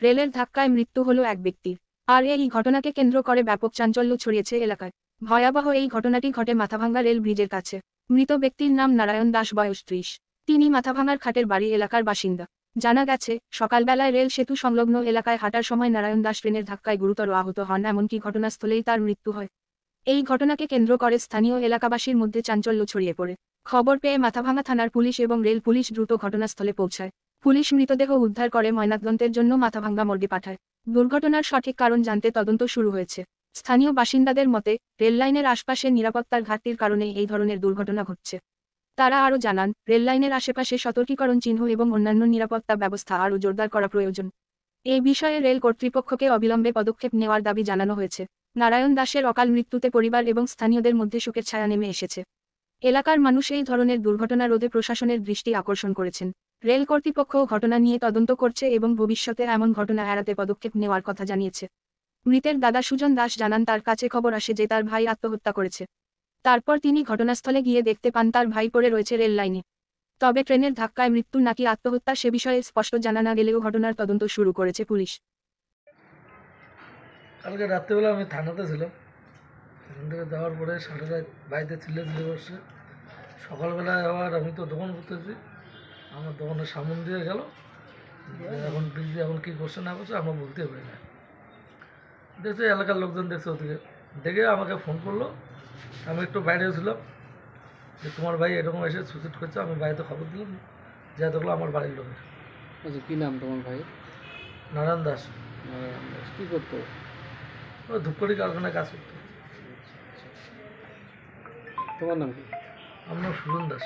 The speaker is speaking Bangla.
রেলের ধাক্কায় মৃত্যু হলো এক ব্যক্তির। আর এই ঘটনাকে কেন্দ্র করে ব্যাপক চাঞ্চল্য ছড়িয়েছে এলাকায়। ভয়াবহ এই ঘটনাটি ঘটে মাথাভাঙ্গা রেল ব্রিজের কাছে। মৃত ব্যক্তির নাম নারায়ণ দাস, বয়স 30। তিনি মাথাভাঙ্গার খাটের বাড়ি এলাকার বাসিন্দা। জানা গেছে, সকালবেলায় রেল সেতু সংলগ্ন এলাকায় হাঁটার সময় নারায়ণ দাস ট্রেনের ধাক্কায় গুরুতর আহত হন, এমনকি ঘটনাস্থলেই তার মৃত্যু হয়। এই ঘটনাকে কেন্দ্র করে স্থানীয় এলাকাবাসীর মধ্যে চাঞ্চল্য ছড়িয়ে পড়ে। খবর পেয়ে মাথাভাঙ্গা থানার পুলিশ এবং রেল পুলিশ দ্রুত ঘটনাস্থলে পৌঁছায়। পুলিশ মৃতদেহ উদ্ধার করে ময়নাতদন্তের জন্য মাথাভাঙ্গা মর্গে পাঠায়। দুর্ঘটনার সঠিক কারণ জানতে তদন্ত শুরু হয়েছে। স্থানীয় বাসিন্দাদের মতে, রেললাইনের আশপাশে নিরাপত্তার ঘাটতির কারণে এই ধরনের দুর্ঘটনা ঘটছে। তারা আরও জানান, রেললাইনের আশেপাশে সতর্কীকরণ চিহ্ন এবং অন্যান্য নিরাপত্তা ব্যবস্থা আরও জোরদার করা প্রয়োজন। এই বিষয়ে রেল কর্তৃপক্ষকে অবিলম্বে পদক্ষেপ নেওয়ার দাবি জানানো হয়েছে। নারায়ণ দাসের অকাল মৃত্যুতে পরিবার এবং স্থানীয়দের মধ্যে শোকের ছায়া নেমে এসেছে। এলাকার মানুষ এই ধরনের দুর্ঘটনা রোধে প্রশাসনের দৃষ্টি আকর্ষণ করেছেন। রেল কর্তৃপক্ষও ঘটনা নিয়ে তদন্ত করছে এবং ভবিষ্যতে এমন ঘটনা এড়াতে পদক্ষেপ নেওয়ার কথা জানিয়েছে। মৃতের দাদা সুজন দাস জানান, তার কাছে খবর আসে যে তার ভাই আত্মহত্যা করেছে। তারপর তিনি ঘটনাস্থলে গিয়ে দেখতে পান তার ভাই পড়ে রয়েছে রেল লাইনে। তবে ট্রেনের ধাক্কায় মৃত্যু নাকি আত্মহত্যা সে বিষয়ে স্পষ্ট জানা না গেলেও ঘটনার তদন্ত শুরু করেছে পুলিশ। কালকে রাত্রেবেলা আমি থানাতে ছিলাম। এখান থেকে যাওয়ার পরে সারা রাত বাড়িতে ছিলে বসছে। সকালবেলায় আবার আমি তো দোকান করতেছি, আমার দোকানের সামন দিয়ে গেল। এখন ব্রিজে এখন কী করছে না করছে আমরা বলতে পারি না। দেখছে এলাকার লোকজন দেখছে, ওদিকে দেখে আমাকে ফোন করলো। আমি একটু বাইরে ছিলাম যে তোমার ভাই এরকম এসে সুইসাইড করছে। আমি বাড়িতে খবর দিলাম, যা দেখলো আমার বাড়ির লোকের। আচ্ছা, কী নাম তোমার ভাই? নারায়ণ দাস। নারায়ণ দাস কী করতো? ও ধূপকাঠি কারখানায় কাজ করতো। তোমার নাম কি? আমার নাম সুজন দাস।